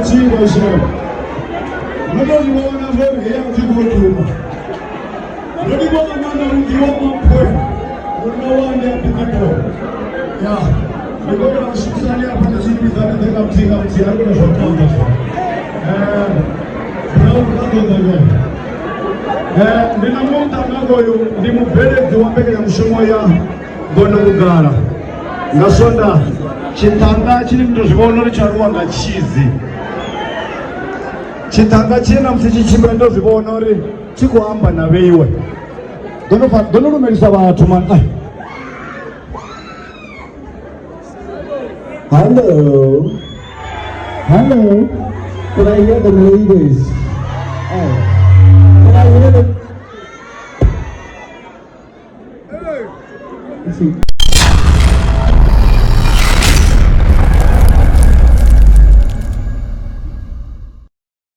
chivo cheo. Nobody wanna vote here to go to. Nobody wanna rudi wama pwe. Unawanda pikito. Ya. Nikoga mshikisani hapa na zipi zani teka mtinga yangu na shotanga. Bravo kato dago. Nina monta nago yo ni mubele ziwambeke ya mshumo ya Gono Ugara. Ngasonda chitanga chiri ndozviona richaruwa ngachizi. Chitanga chena msichichimba ndozviona ri chikuhamba naveiwe. Donorumerisa vanhu man. Hello. Hello. Can I hear the ladies? Oh. Can I hear the... Hey.